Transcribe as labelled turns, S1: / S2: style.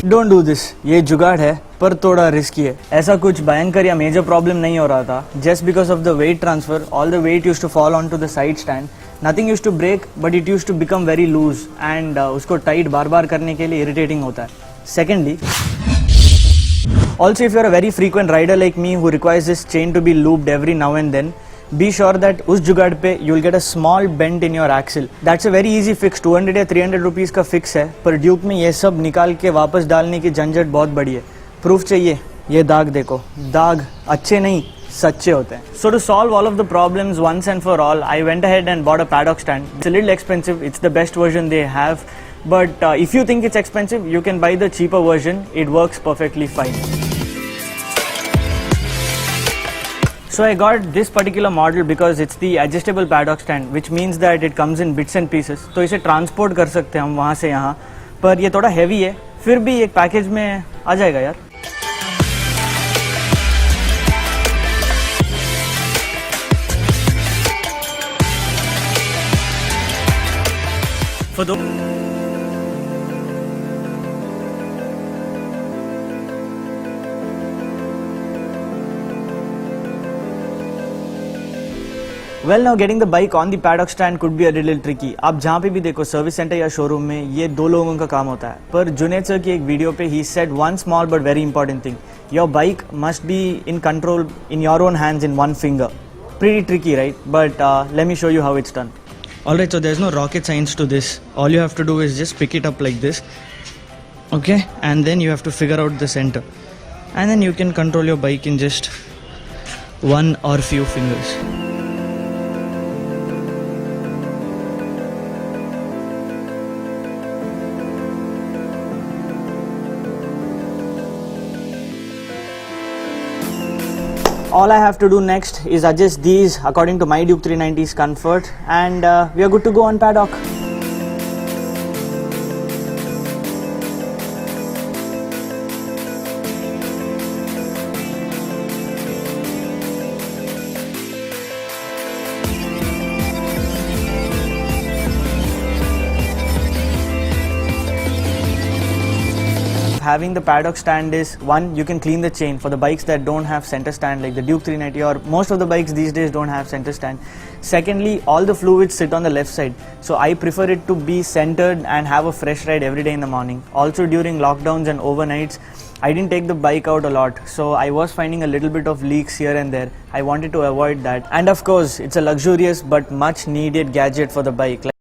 S1: Don't do this, ये जुगाड़ है पर थोड़ा रिस्की है। ऐसा कुछ भयंकर या मेजर प्रॉब्लम नहीं हो रहा था। Just because of the weight transfer all the weight used to fall on to the side stand. Nothing used to break but it used to become very loose and उसको tight बार बार करने के लिए इरिटेटिंग होता है। Secondly, also if you are a very frequent rider like me who requires this chain to be looped every now and then, be sure that उस जुगाड़ पे you will get a small bend in your axle. That's a very easy fix. 200 या 300 rupees का fix है, पर Duke में ये सब निकाल के वापस डालने की झंझट बहुत बड़ी है। प्रूफ चाहिए? ये दाग देखो, दाग अच्छे नहीं सच्चे होते हैं। So to solve all of the problems once and for all, I went ahead and bought a paddock stand. It's a little expensive. It's the best version they have, but if you think it's expensive, you can buy the cheaper version. It works perfectly fine. So I got this particular model because it's the adjustable paddock stand, which means that it comes in bits and pieces. तो इसे transport कर सकते हैं हम वहाँ से यहाँ, पर ये थोड़ा हैवी है, फिर भी एक पैकेज में आ जाएगा यार। For the Well, now getting the bike on the paddock stand could be a little tricky. आप जहाँ पे भी देखो सर्विस सेंटर या शोरूम में ये दो लोगों का काम होता है, पर जुनेद सर की एक वीडियो पे he said one small but very important thing. Your bike must be in control in your own hands in one finger. Pretty tricky, right? But let me show you how it's done. Alright, so there's no rocket science to this. All you have to do is just pick it up like this. Okay? And then you have to figure out the center. And then you can control your bike in just one or few fingers. All I have to do next is adjust these according to my Duke 390's comfort, and we are good to go on paddock. Having the paddock stand is, one, you can clean the chain for the bikes that don't have center stand like the Duke 390, or most of the bikes these days don't have center stand. Secondly, all the fluids sit on the left side, so I prefer it to be centered and have a fresh ride every day in the morning. Also during lockdowns and overnights, I didn't take the bike out a lot, so I was finding a little bit of leaks here and there. I wanted to avoid that, and of course it's a luxurious but much needed gadget for the bike.